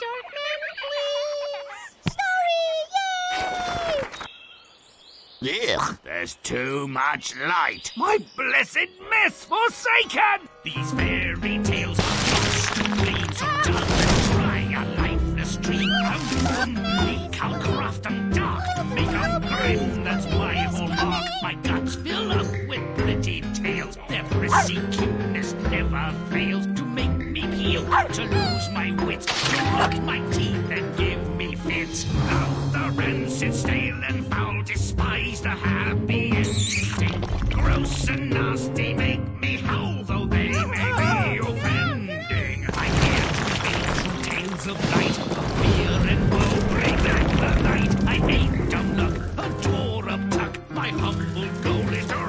dark man, please! Story, yay! Ugh, there's too much light. My blessed mess forsaken! These fairy tales are lost to bleed, so dull and dry, a lifeless dream. How bleak, how craft and dark, make them grim, that's my hallmark. My guts fill up with pretty tales, their prissy cuteness never fails to make me peel, to lose my wits, to rot my teeth and give me fits. Now the rancid, stale and foul despise the happy ending. Gross and nasty make me howl, though they may be offending. I hear true tales of light, of fear and woe, bring back the night. I ain't dumb luck, a door up tuck, my humble goal is to run.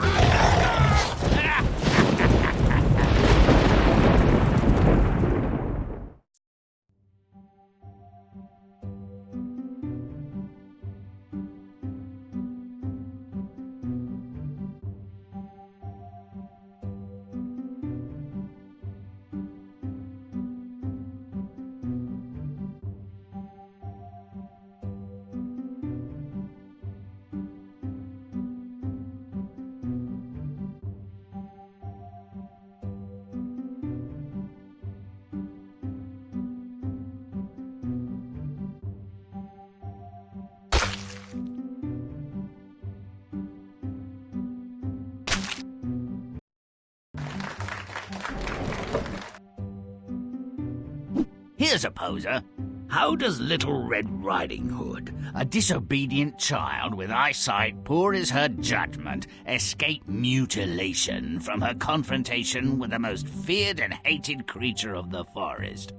Here's a poser. How does Little Red Riding Hood, a disobedient child with eyesight poor as her judgment, escape mutilation from her confrontation with the most feared and hated creature of the forest?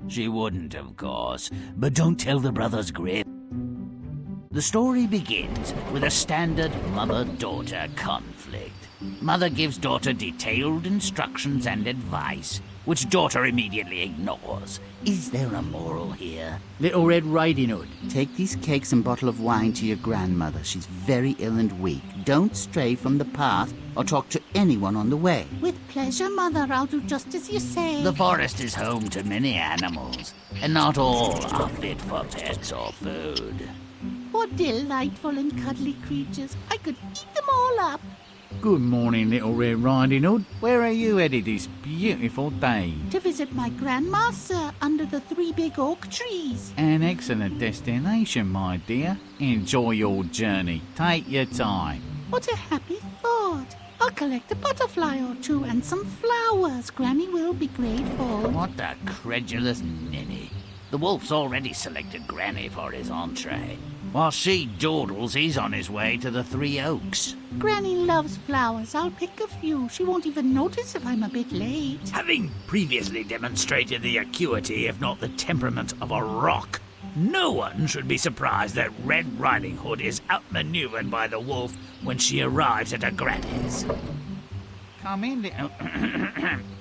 She wouldn't, of course, but don't tell the brothers Grimm. The story begins with a standard mother-daughter conflict. Mother gives daughter detailed instructions and advice, which daughter immediately ignores. Is there a moral here? Little Red Riding Hood, take these cakes and bottle of wine to your grandmother. She's very ill and weak. Don't stray from the path or talk to anyone on the way. With pleasure, Mother. I'll do just as you say. The forest is home to many animals, and not all are fit for pets or food. What delightful and cuddly creatures. I could eat them all up. Good morning, Little Red Riding Hood. Where are you headed this beautiful day? To visit my grandma, sir, under the 3 big oak trees. An excellent destination, my dear. Enjoy your journey. Take your time. What a happy thought. I'll collect a butterfly or two and some flowers. Granny will be grateful. What a credulous ninny. The wolf's already selected Granny for his entree. While she dawdles, he's on his way to the 3 Oaks. Granny loves flowers. I'll pick a few. She won't even notice if I'm a bit late. Having previously demonstrated the acuity, if not the temperament, of a rock, no one should be surprised that Red Riding Hood is outmaneuvered by the wolf when she arrives at her granny's. Come in, little...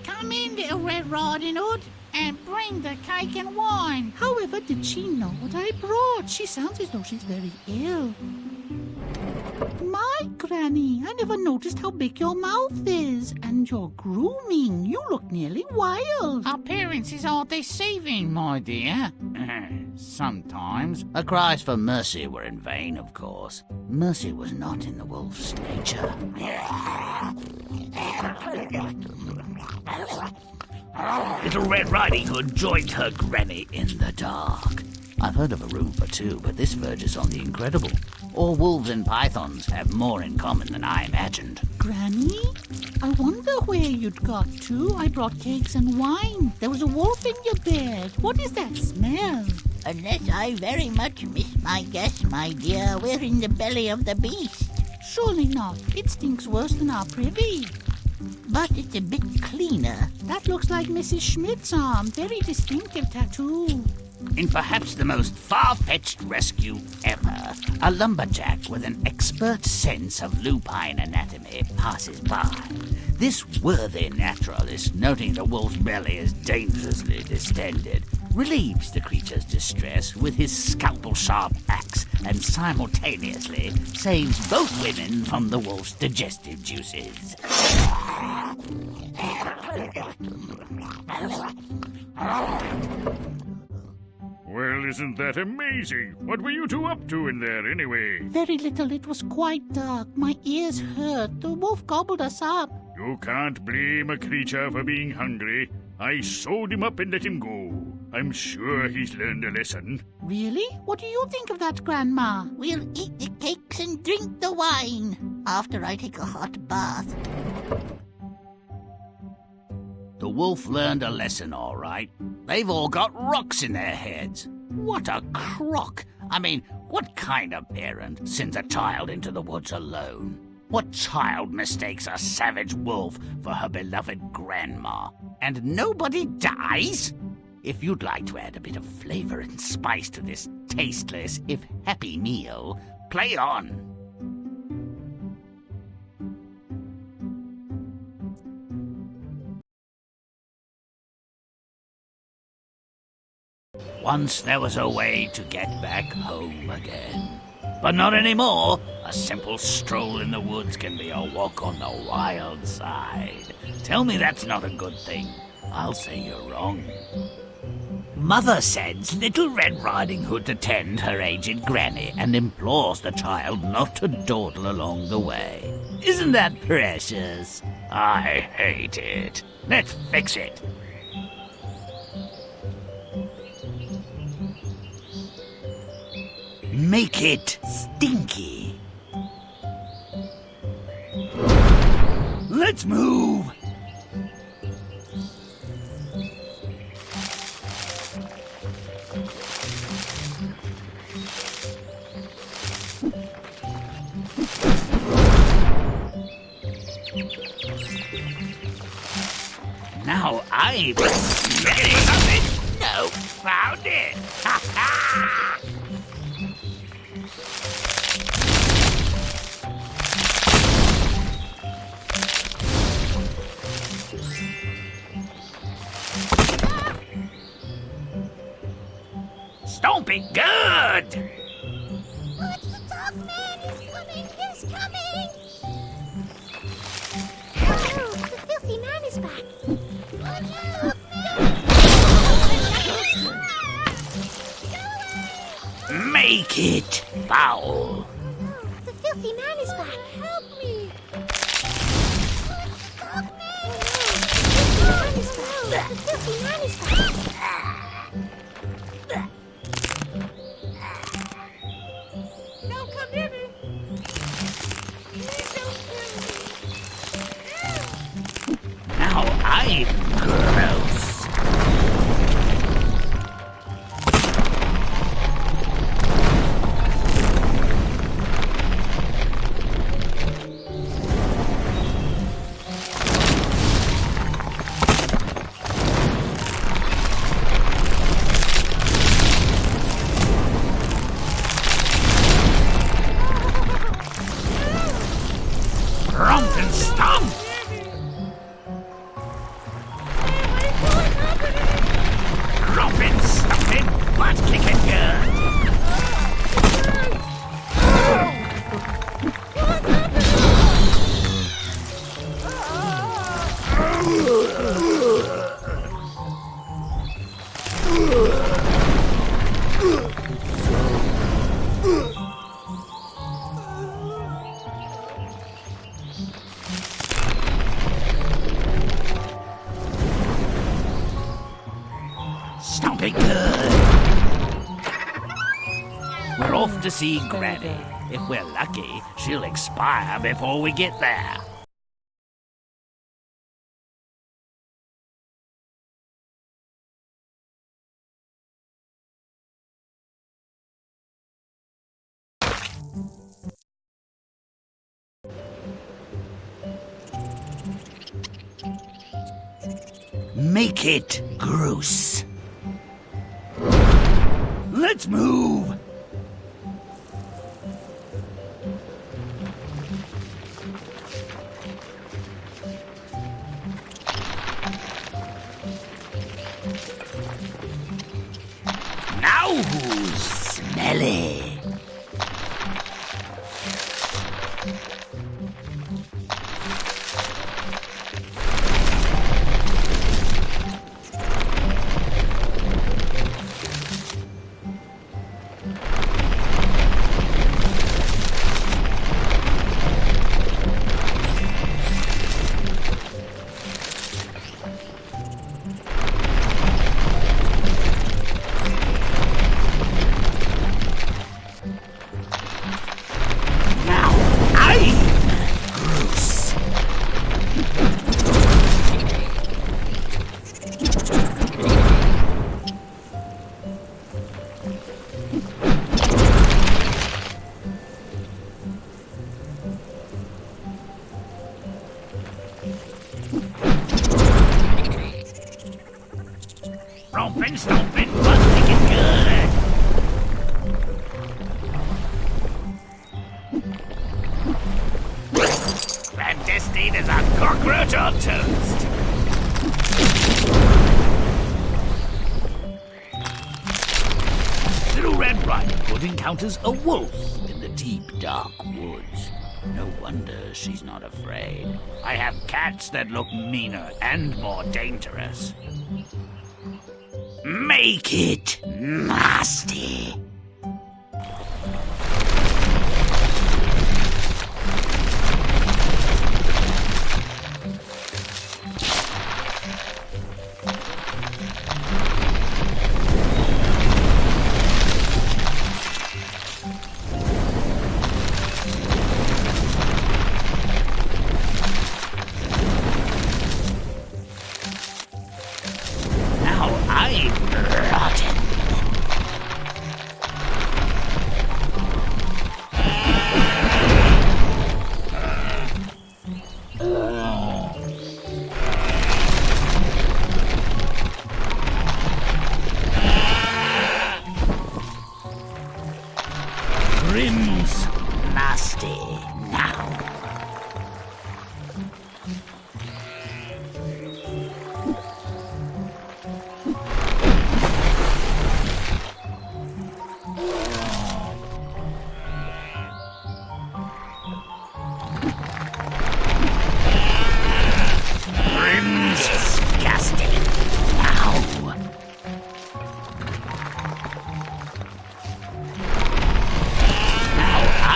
Come in, Little Red Riding Hood, and bring the cake and wine. However, did she know what I brought? She sounds as though she's very ill. My Granny, I never noticed how big your mouth is. And you're grooming. You look nearly wild. Appearances are deceiving, my dear. Sometimes. Her cries for mercy were in vain, of course. Mercy was not in the wolf's nature. Little Red Riding Hood joined her granny in the dark. I've heard of a room for 2, but this verges on the incredible. All wolves and pythons have more in common than I imagined. Granny, I wonder where you'd got to. I brought cakes and wine. There was a wolf in your bed. What is that smell? Unless I very much miss my guess, my dear, we're in the belly of the beast. Surely not. It stinks worse than our privy. But it's a bit cleaner. That looks like Mrs. Schmidt's arm. Very distinctive tattoo. In perhaps the most far-fetched rescue ever, a lumberjack with an expert sense of lupine anatomy passes by. This worthy naturalist, noting the wolf's belly is dangerously distended, relieves the creature's distress with his scalpel-sharp axe and simultaneously saves both women from the wolf's digestive juices. Well, isn't that amazing? What were you two up to in there, anyway? Very little. It was quite dark. My ears hurt. The wolf gobbled us up. You can't blame a creature for being hungry. I sewed him up and let him go. I'm sure he's learned a lesson. Really? What do you think of that, Grandma? We'll eat the cakes and drink the wine after I take a hot bath. The wolf learned a lesson, all right. They've all got rocks in their heads. What a crock! I mean, what kind of parent sends a child into the woods alone? What child mistakes a savage wolf for her beloved grandma? And nobody dies? If you'd like to add a bit of flavor and spice to this tasteless, if happy meal, play on. Once there was a way to get back home again. But not anymore. A simple stroll in the woods can be a walk on the wild side. Tell me that's not a good thing. I'll say you're wrong. Mother sends Little Red Riding Hood to tend her aged granny and implores the child not to dawdle along the way. Isn't that precious? I hate it. Let's fix it. Make it stinky. Let's move. Now I've something. No, found it. Ha ha! Don't be good! Watch the dog man! He's coming! He's coming! Oh, the filthy man is back! Make it foul! The filthy man is back! Help me! The filthy man is back! Don't come near me! Please don't kill me! Now I'm gross. Romp and stomp! Rompin', stompin', butt kicking good! Stomping good! We're off to see Granny. If we're lucky, she'll expire before we get there. Make it gross. Let's move. Now who's smelly? stomping, stomping, but thinking good. Clandestine as a cockroach on toast. Little Red Riding Hood encounters a wolf in the deep, dark woods. No wonder she's not afraid. I have cats that look meaner and more dangerous. Make it nasty. Grimm's nasty now. Grimm's disgusting now.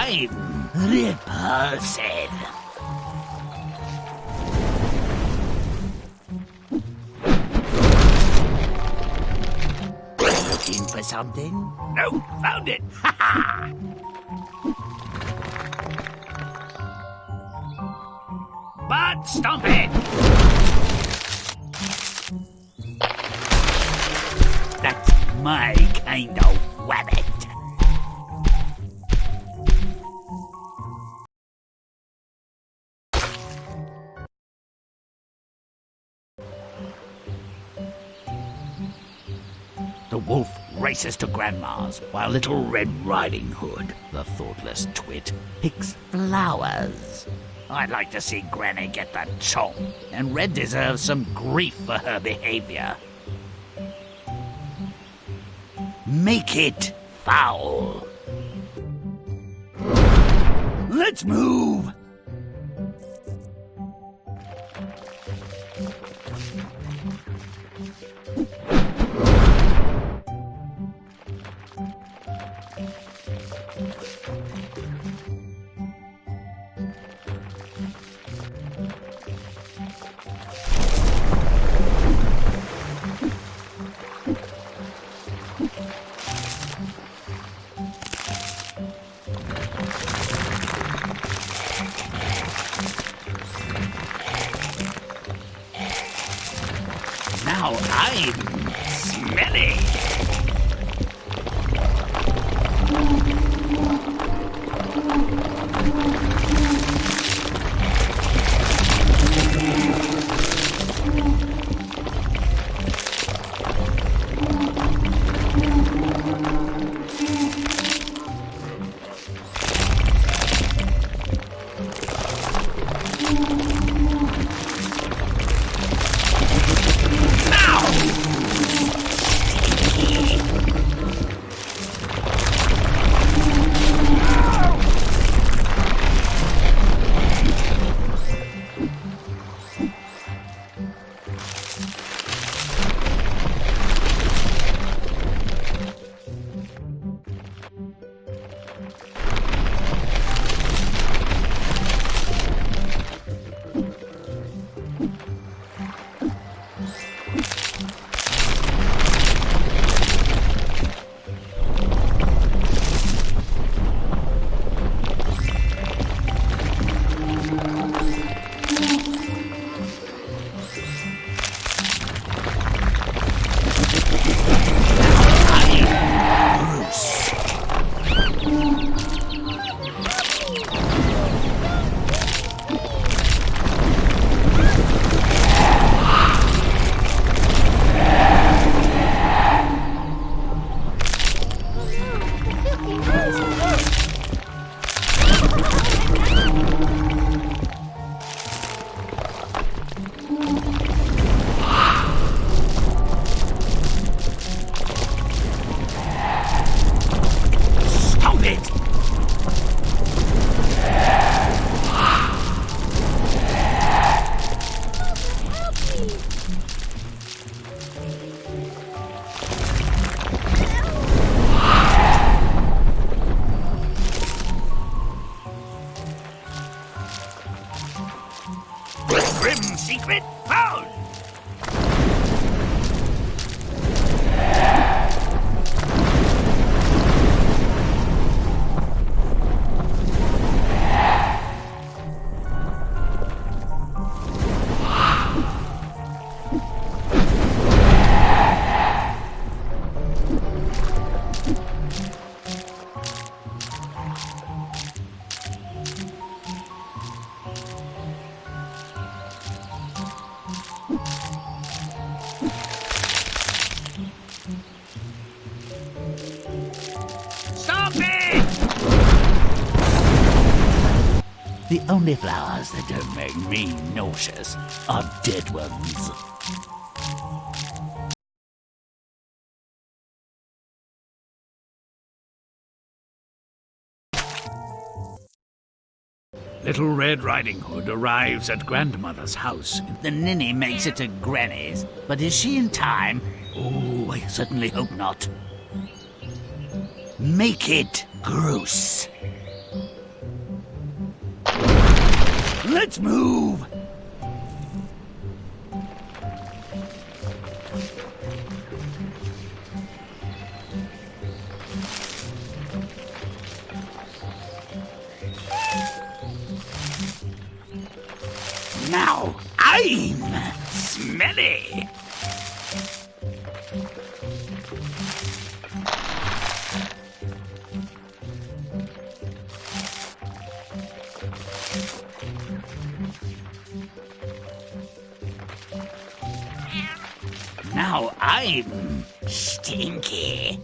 I'm repulsive. Looking for something? No, found it. Ha ha! But stomp it. That's my kind of wabbit. The wolf races to Grandma's, while Little Red Riding Hood, the thoughtless twit, picks flowers. I'd like to see Granny get the chomp, and Red deserves some grief for her behavior. Make it foul. Let's move. Now I'm smelly. Grimm's secret found! Stop it! The only flowers that don't make me nauseous are dead ones. Little Red Riding Hood arrives at Grandmother's house. The ninny makes it to Granny's, but is she in time? Oh, I certainly hope not. Make it gross. Let's move! Now I'm smelly. Now I'm stinky.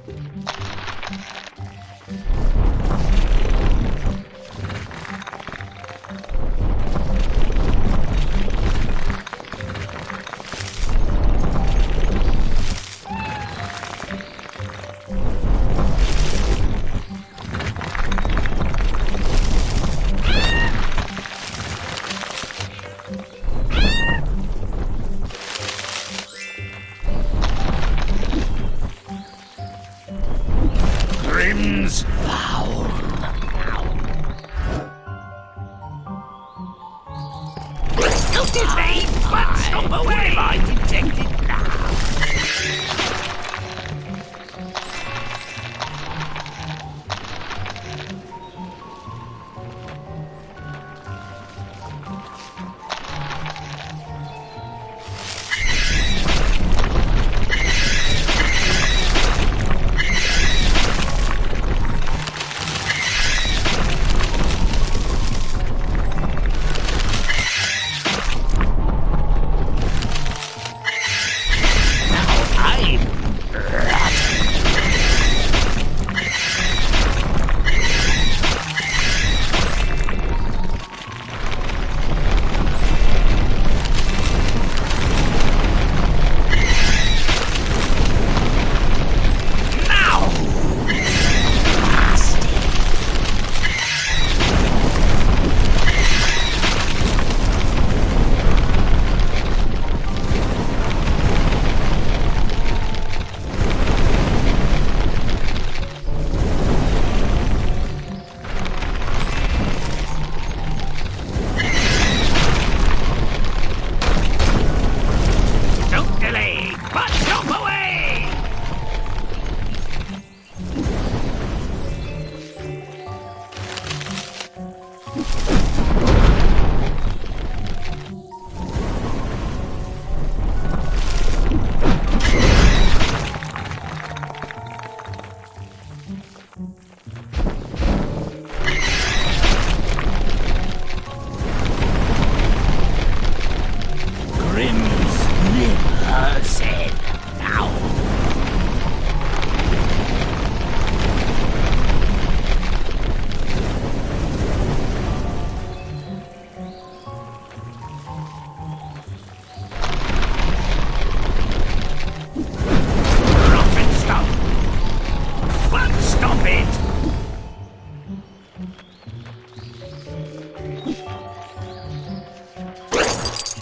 Grimm's foul. Don't evade, but stop away! I detect it now.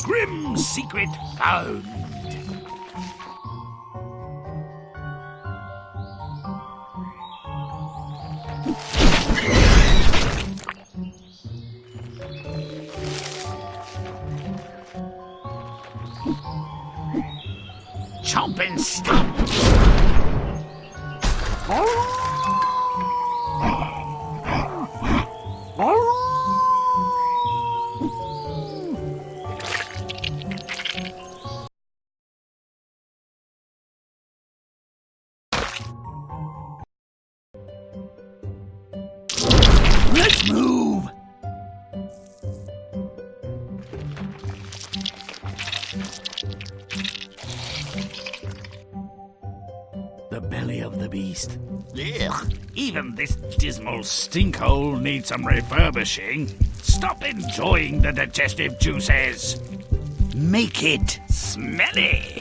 Grimm's secret found. chomp and stomp. Let's move! The belly of the beast. Ugh, even this dismal stinkhole needs some refurbishing. Stop enjoying the digestive juices. Make it smelly.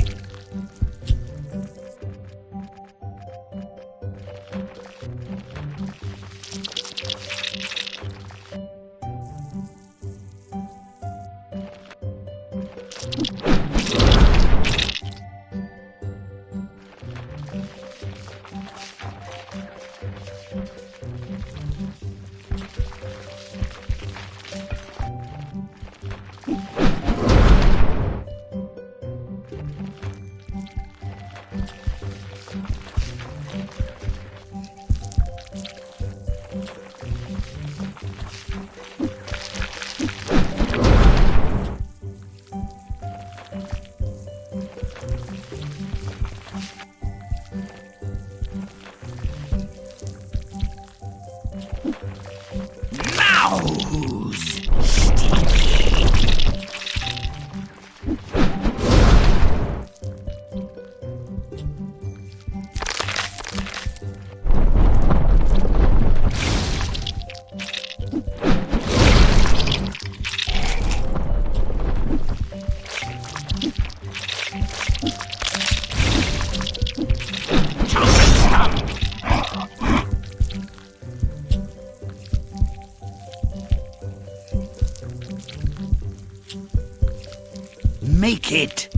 Make it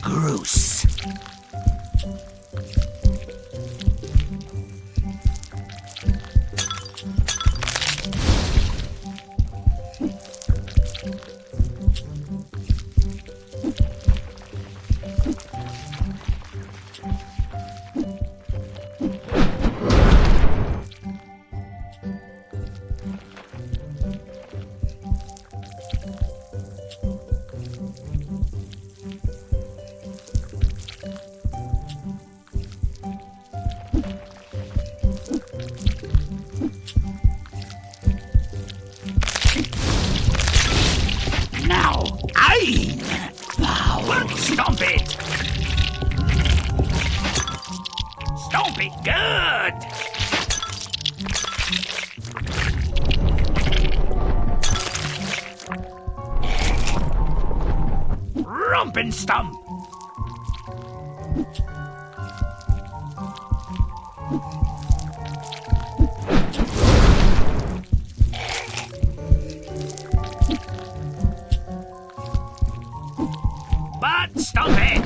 gross. Stomp it! Stomp it good! Romp and stomp! But stop it!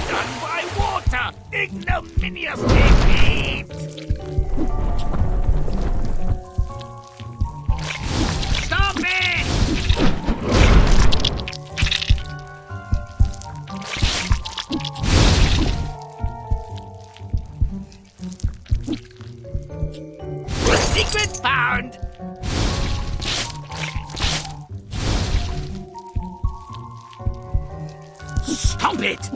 Done by water! Ignominious defeat! Stop it! Secret found! Stomp it!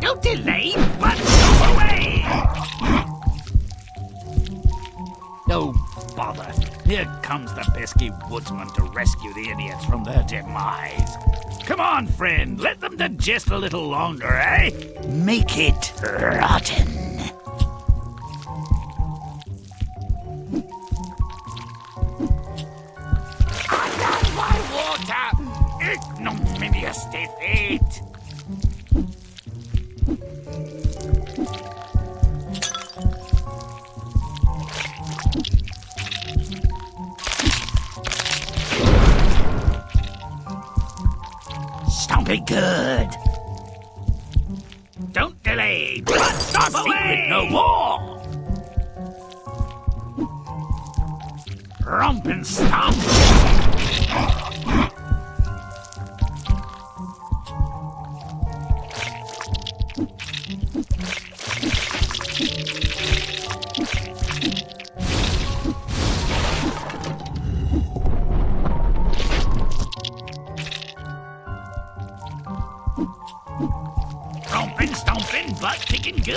Don't delay, but go away! Oh, bother. Here comes the pesky woodsman to rescue the idiots from their demise. Come on, friend, let them digest a little longer, eh? Make it rotten. Undone by water! Ignominious defeat! Stomp it good! Don't silly! But stop away! Secret no more! Romp and stomp! Romping, stomping, butt kicking good!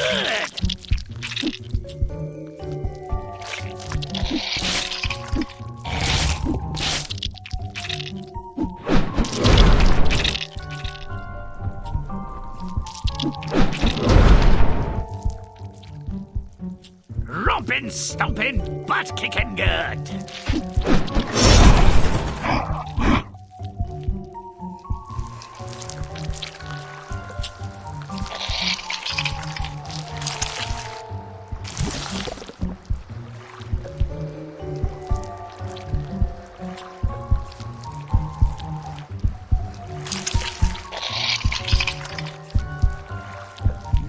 Romping, stomping, butt kicking good!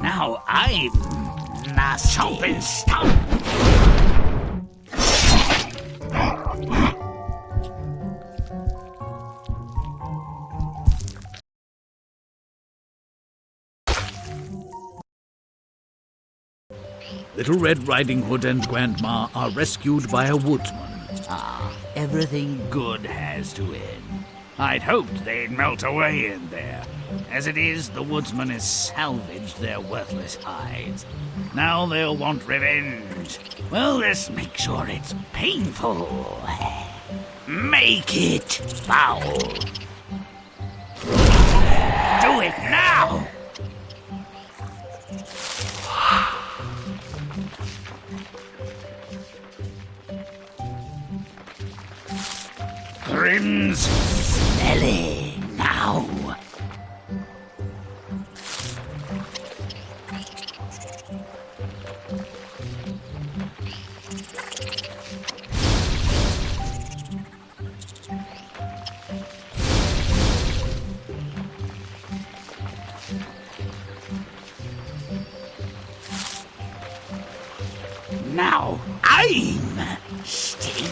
Now I'm nasty. Stomp and stomp! Little Red Riding Hood and Grandma are rescued by a woodsman. Everything good has to end. I'd hoped they'd melt away in there. As it is, the woodsman has salvaged their worthless hides. Now they'll want revenge. Well, let's make sure it's painful. Make it foul. Do it now! Grimm's smelly now. Now I'm stinky.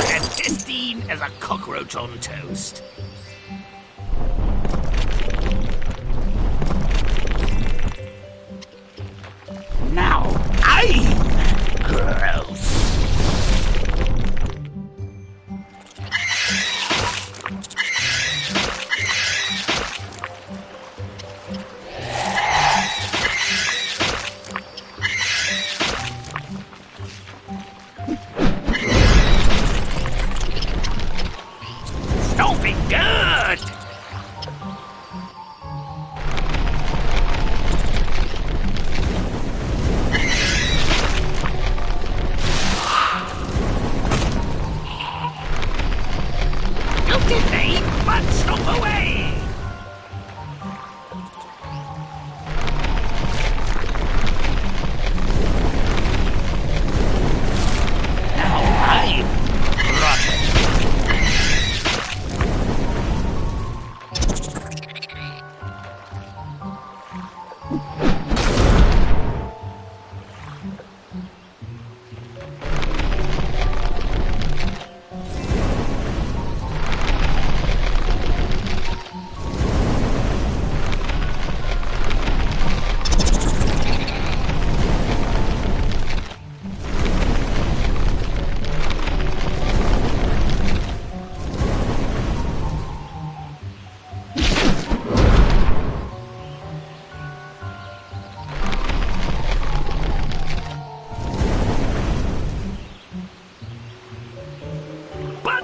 As pristine as a cockroach on toast. Now I'm gross. Stomping good! Don't delay, but stomp away! Now I'm rotten.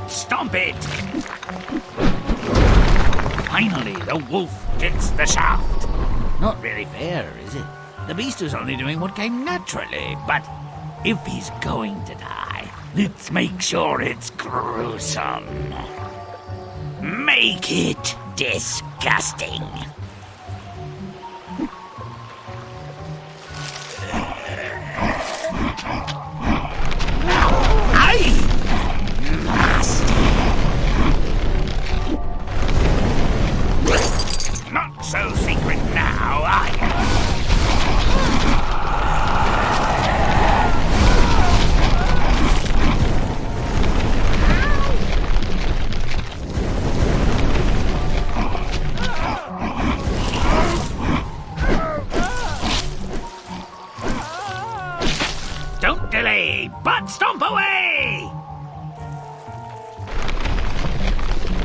Stomp it! Finally, the wolf gets the shaft. Not really fair, is it? The beast was only doing what came naturally, but if he's going to die, Let's make sure it's gruesome. Make it disgusting. Not so secret now, Don't delay, but stomp away!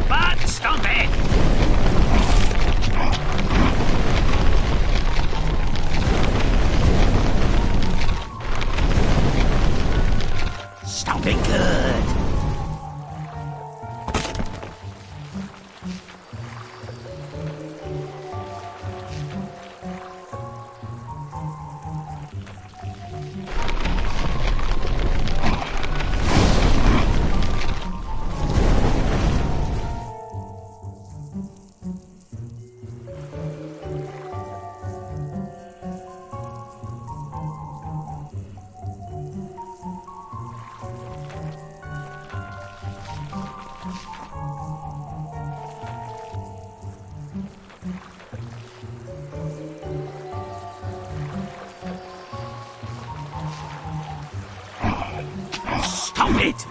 But stomp it! Stomp it good. Stomp it!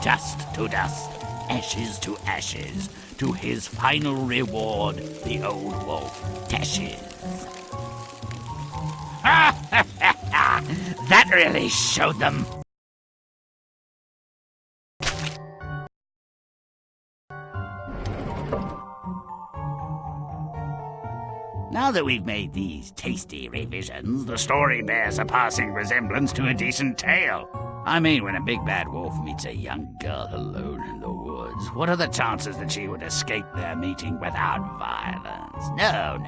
Dust to dust, ashes to ashes, to his final reward, the old wolf dashes. That really showed them. Now that we've made these tasty revisions, the story bears a passing resemblance to a decent tale. I mean, when a big bad wolf meets a young girl alone in the woods, what are the chances that she would escape their meeting without violence? No.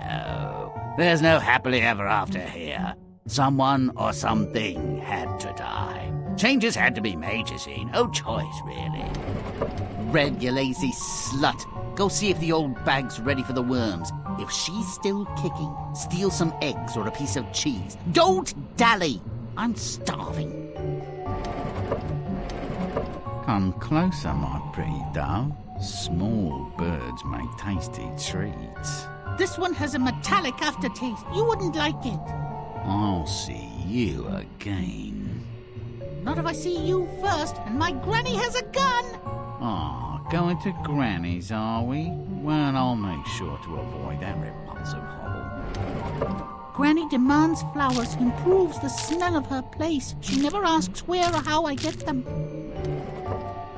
There's no happily ever after here. Someone or something had to die. Changes had to be made, you see. No choice, really. Red, you lazy slut. Go see if the old bag's ready for the worms. If she's still kicking, steal some eggs or a piece of cheese. Don't dally! I'm starving. Come closer, my pretty dove. Small birds make tasty treats. This one has a metallic aftertaste. You wouldn't like it. I'll see you again. Not if I see you first, and my granny has a gun. Going to Granny's, are we? Well, I'll make sure to avoid that repulsive hovel. Granny demands flowers, improves the smell of her place. She never asks where or how I get them.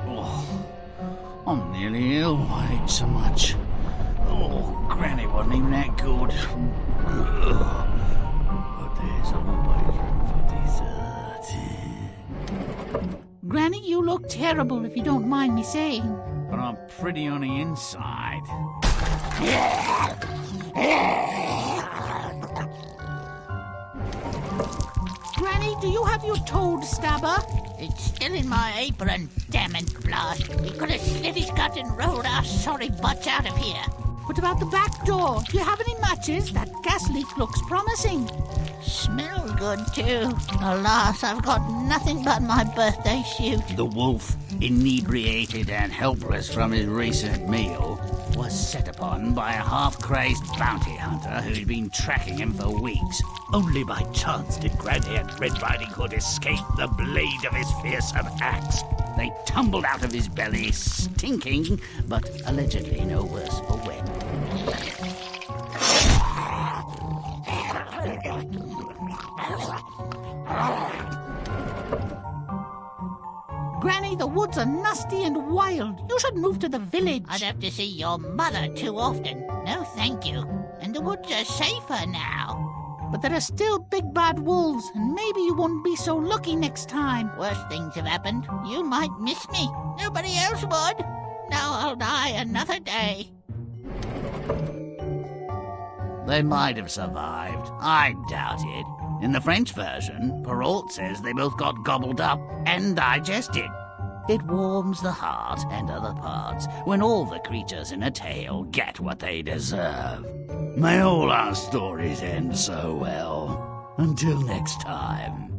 Oh, I'm nearly ill. I ate so much. Oh, Granny wasn't even that good. But there's always room for dessert. Granny, you look terrible, if you don't mind me saying. But I'm pretty on the inside. Granny, do you have your toad stabber? It's still in my apron, damn it, Blast. He could have slit his gut and rolled our sorry butts out of here. What about the back door? Do you have any matches? That gas leak looks promising. Smells good, too. Alas, I've got nothing but my birthday suit. The wolf, inebriated and helpless from his recent meal, was set upon by a half-crazed bounty hunter who'd been tracking him for weeks. Only by chance did Granny and Red Riding Hood escape the blade of his fearsome axe. They tumbled out of his belly, stinking, but allegedly no worse for wear. Granny, the woods are nasty and wild. You should move to the village. I'd have to see your mother too often. No, thank you. And the woods are safer now. But there are still big bad wolves, and maybe you won't be so lucky next time. Worse things have happened. You might miss me. Nobody else would. Now I'll die another day. They might have survived. I doubt it. In the French version, Perrault says they both got gobbled up and digested. It warms the heart and other parts when all the creatures in a tale get what they deserve. May all our stories end so well. Until next time.